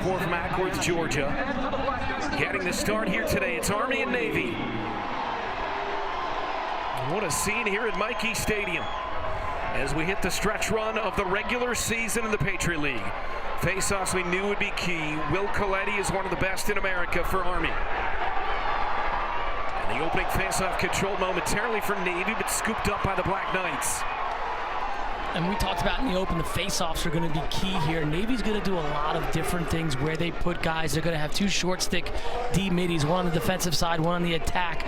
sophomore from Ackworth, Georgia. Getting the start here today. It's Army and Navy. What a scene here at Michie Stadium as we hit the stretch run of the regular season in the Patriot League. Faceoffs we knew would be key. Will Coletti is one of the best in America for Army. And the opening faceoff controlled momentarily for Navy, but scooped up by the Black Knights. And we talked about in the open, the faceoffs are going to be key here. Navy's going to do a lot of different things where they put guys. They're going to have two short stick D middies, one on the defensive side, one on the attack.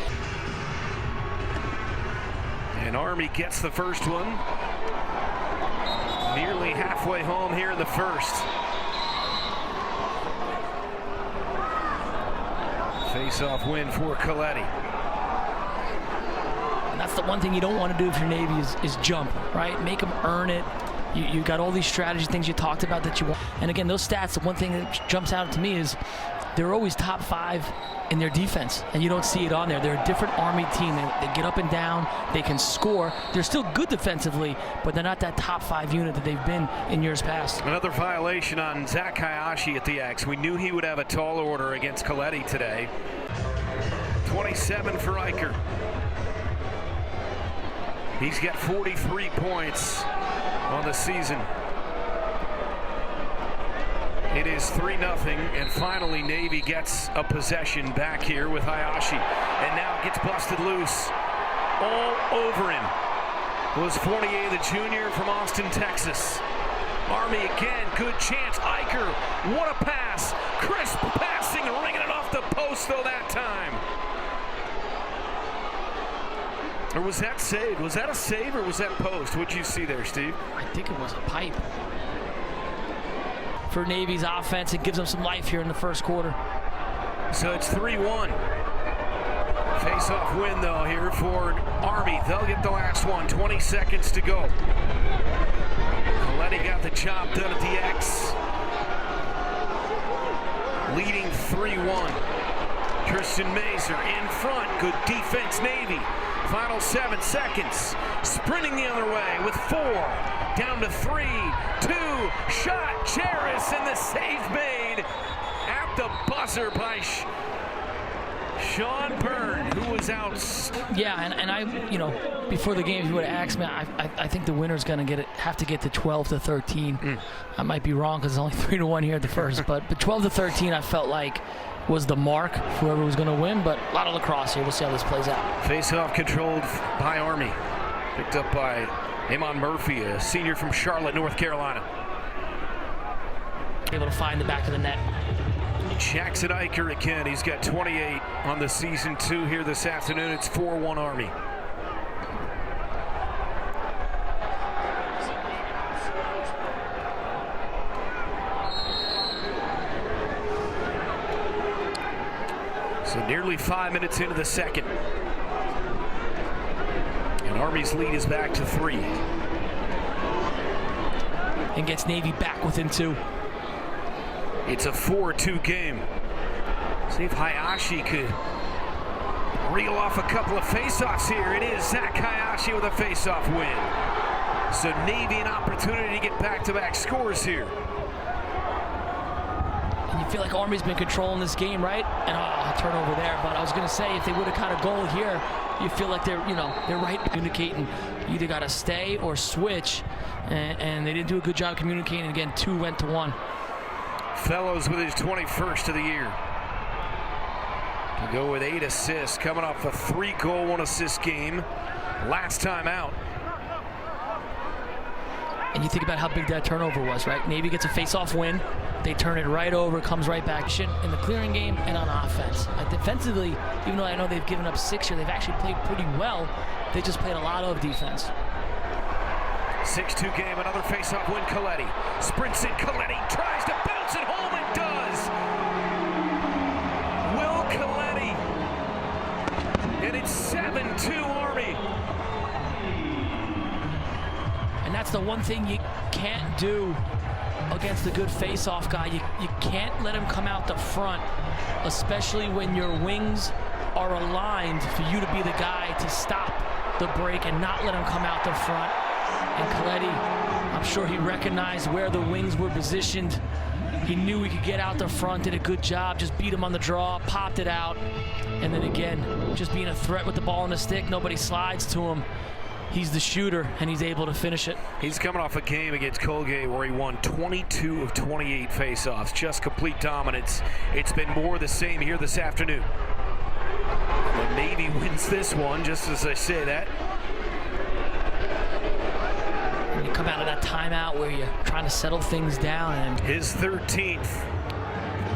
And Army gets the first one. Nearly halfway home here in the first. Face-off win for Coletti. And that's the one thing you don't want to do if your Navy is jump, right? Make them earn it. You got all these strategy things you talked about that you want. And again, those stats, the one thing that jumps out to me is they're always top 5 in their defense, and you don't see it on there. They're a different Army team. They get up and down. They can score. They're still good defensively, but they're not that top 5 unit that they've been in years past. Another violation on Zach Hyashi at the X. We knew he would have a tall order against Coletti today. 27 for Eicher. He's got 43 points on the season. It is 3-0, and finally Navy gets a possession back here with Hyashi. And now gets busted loose. All over him was Fournier, the junior from Austin, Texas. Army again, good chance. Eicher, what a pass. Crisp passing, ringing it off the post though that time. Or was that saved? Was that a save or was that post? What'd you see there, Steve? I think it was a pipe. For Navy's offense, it gives them some life here in the first quarter. So it's 3-1. Face-off win, though, here for Army. They'll get the last one. 20 seconds to go. Coletti got the job done at the X. Leading 3-1. Christian Mazer in front. Good defense, Navy. Final 7 seconds. Sprinting the other way with 4. Down to 3, 2, shot, Charis, and the save made at the buzzer by Sean Byrne, who was out. Yeah, and I, before the game, if you would have asked me, I think the winner's going to have to get to 12-13. I might be wrong because it's only 3-1 here at the first, but 12-13, I felt like was the mark for whoever was going to win, but a lot of lacrosse here. We'll see how this plays out. Face-off controlled by Army, picked up by Amon Murphy, a senior from Charlotte, North Carolina. Able to find the back of the net. Jackson Eicher again. He's got 28 on the season 2 here this afternoon. It's 4-1 Army. So nearly 5 minutes into the second. And Army's lead is back to 3. And gets Navy back within 2. It's a 4-2 game. See if Hyashi could reel off a couple of face-offs here. It is Zach Hyashi with a face-off win. So Navy an opportunity to get back-to-back scores here. And you feel like Army's been controlling this game, right? And a turnover there. But I was going to say, if they would have caught a goal here, you feel like they're right communicating. You either got to stay or switch, and they didn't do a good job communicating. Again, 2 went to 1. Fellows with his 21st of the year. To go with 8 assists, coming off a 3-goal, 1-assist game last time out. And you think about how big that turnover was, right? Navy gets a face-off win. They turn it right over, comes right back. In the clearing game and on offense. Defensively, even though I know they've given up 6 here, they've actually played pretty well. They just played a lot of defense. 6-2 game, another face-off win, Coletti. Sprints in, Coletti tries to bounce it home and does! Will Coletti. And it's 7-2 Army. And that's the one thing you can't do against a good face-off guy. You can't let him come out the front, especially when your wings are aligned for you to be the guy to stop the break and not let him come out the front. And Coletti, I'm sure he recognized where the wings were positioned He knew he could get out the front, did a good job, just beat him on the draw, popped it out. And then again, just being a threat with the ball on the stick, nobody slides to him. He's the shooter, and he's able to finish it. He's coming off a game against Colgate where he won 22 of 28 faceoffs, just complete dominance. It's been more the same here this afternoon. But Navy wins this one, just as I say that. And you come out of that timeout where you're trying to settle things down. And his 13th.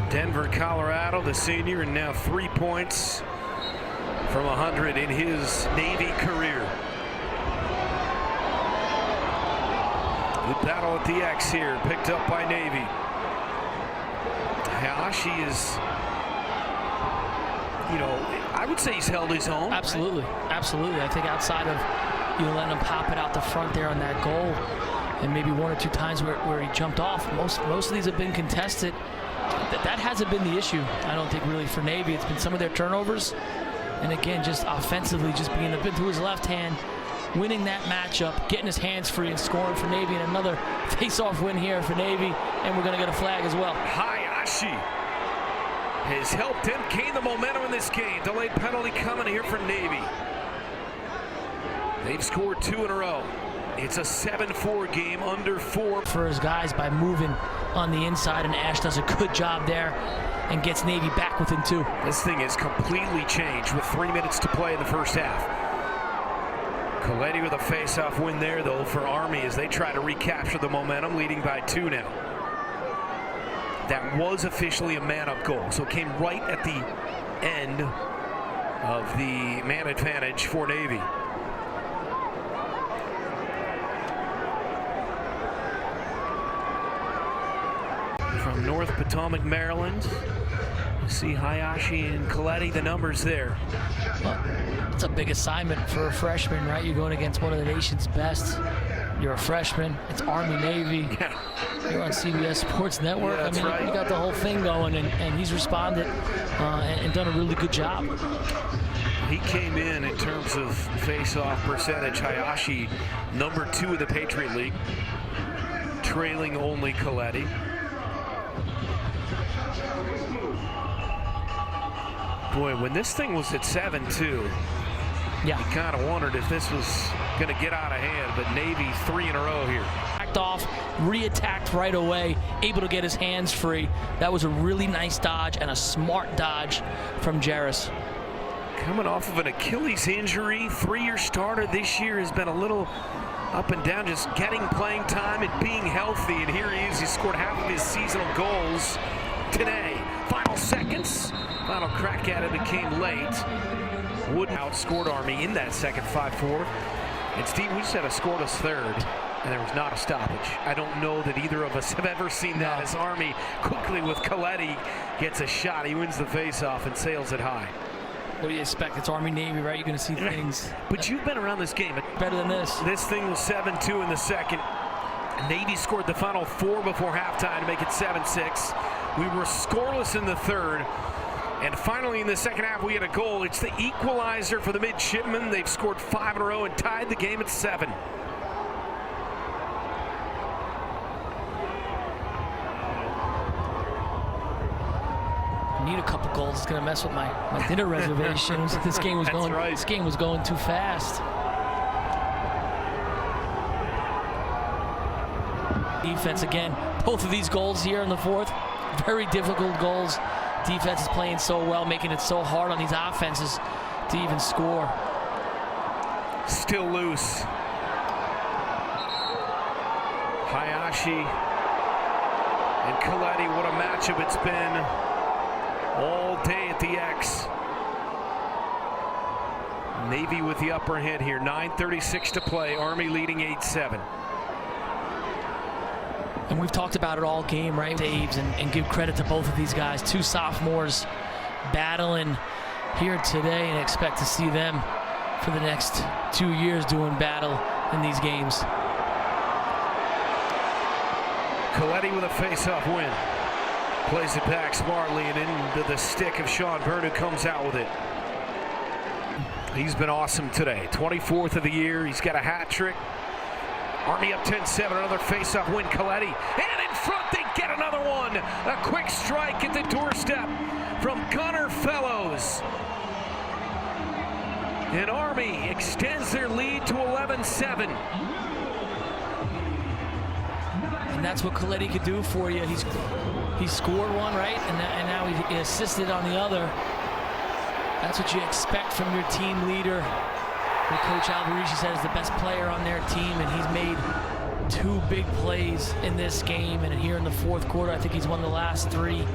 Denver, Colorado, the senior, and now 3 points from 100 in his Navy career. Good battle at the X here, picked up by Navy. Hyashi is, I would say he's held his own. Absolutely, right? Absolutely. I think outside of, letting him pop it out the front there on that goal, and maybe one or two times where he jumped off, most of these have been contested. That hasn't been the issue, I don't think, really, for Navy. It's been some of their turnovers, and again, just offensively, just being a bit to his left hand, winning that matchup, getting his hands free and scoring for Navy, and another face-off win here for Navy, and we're going to get a flag as well. Hyashi has helped him gain the momentum in this game. Delayed penalty coming here for Navy. They've scored 2 in a row. It's a 7-4 game, under 4. For his guys by moving on the inside, and Ash does a good job there and gets Navy back within 2. This thing has completely changed with 3 minutes to play in the first half. Coletti with a face-off win there, though, for Army as they try to recapture the momentum, leading by 2 now. That was officially a man-up goal, so it came right at the end of the man advantage for Navy. From North Potomac, Maryland, you see Hyashi and Coletti, the numbers there. Well, it's a big assignment for a freshman, right? You're going against one of the nation's best. You're a freshman. It's Army-Navy. Yeah. You're on CBS Sports Network. Yeah, that's right. You got the whole thing going, and he's responded and done a really good job. He came in terms of face-off percentage. Hyashi, number 2 in the Patriot League, trailing only Coletti. Boy, when this thing was at 7-2, yeah, you kind of wondered if this was going to get out of hand, but Navy 3 in a row here. Backed off, re-attacked right away, able to get his hands free. That was a really nice dodge and a smart dodge from Jarris. Coming off of an Achilles injury, 3-year starter this year, has been a little up and down, just getting playing time and being healthy, and here he is. He scored half of his seasonal goals today. Final seconds. Final crack at it, it came late. Wooden outscored Army in that second, 5-4. And Steve, we just had a scoreless third, and there was not a stoppage. I don't know that either of us have ever seen that, as Army quickly with Coletti gets a shot. He wins the face-off and sails it high. What do you expect? It's Army-Navy, right? You're going to see things. But you've been around this game. Better than this. This thing was 7-2 in the second. Navy scored the final 4 before halftime to make it 7-6. We were scoreless in the third. And finally, in the second half, we had a goal. It's the equalizer for the midshipmen. They've scored 5 in a row and tied the game at 7. I need a couple goals. It's going to mess with my dinner reservations. This game was going. Right. This game was going too fast. Defense again. Both of these goals here in the fourth, very difficult goals. Defense is playing so well, making it so hard on these offenses to even score. Still loose. Hyashi and Coletti, what a matchup it's been all day at the X. Navy with the upper hand here, 9:36 to play, Army leading 8-7. And we've talked about it all game, right? Saves and give credit to both of these guys. 2 sophomores battling here today, and expect to see them for the next 2 years doing battle in these games. Coletti with a face-off win. Plays it back smartly and into the stick of Sean Byrne, who comes out with it. He's been awesome today. 24th of the year. He's got a hat trick. Army up 10-7, another face-off win. Coletti, and in front, they get another one. A quick strike at the doorstep from Gunnar Fellows. And Army extends their lead to 11-7. And that's what Coletti could do for you. He scored one, right? And now he assisted on the other. That's what you expect from your team leader. What Coach Alberici said is the best player on their team, and he's made 2 big plays in this game. And here in the fourth quarter, I think he's won the last 3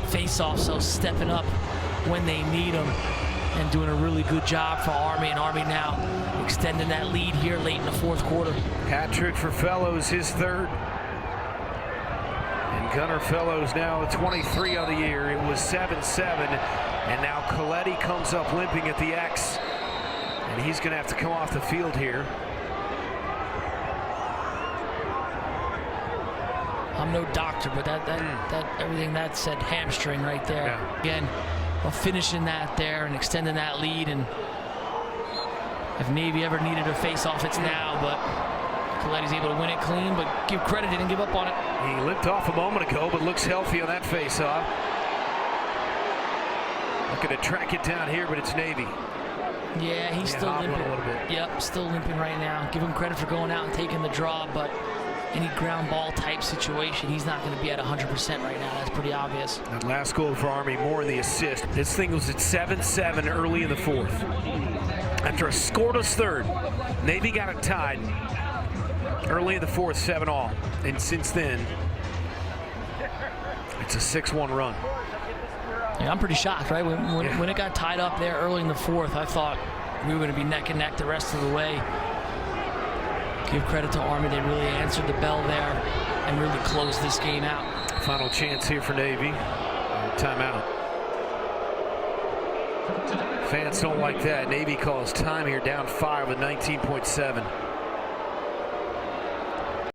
face-offs, so stepping up when they need him and doing a really good job for Army. And Army now extending that lead here late in the fourth quarter. Hat trick for Fellows, his 3rd. And Gunnar Fellows now 23 on the year. It was 7-7. And now Coletti comes up limping at the X. And he's going to have to come off the field here. I'm no doctor, but that everything that said hamstring right there. Yeah. Again, well, finishing that there and extending that lead. And if Navy ever needed a face-off, it's now. But Coletti's able to win it clean, but give credit, he didn't give up on it. He limped off a moment ago, but looks healthy on that face-off. Looking to track it down here, but it's Navy. Yeah, he's still limping. A little bit. Yep, still limping right now. Give him credit for going out and taking the draw, but any ground ball type situation, he's not going to be at 100% right now. That's pretty obvious. That last goal for Army, more in the assist. This thing was at 7-7 early in the fourth. After a scoreless 3rd, Navy got it tied early in the fourth, 7-all. And since then, it's a 6-1 run. Yeah, I'm pretty shocked, right? When it got tied up there early in the fourth, I thought we were going to be neck and neck the rest of the way. Give credit to Army. They really answered the bell there and really closed this game out. Final chance here for Navy. Timeout. Fans don't like that. Navy calls time here, down 5 with 19.7.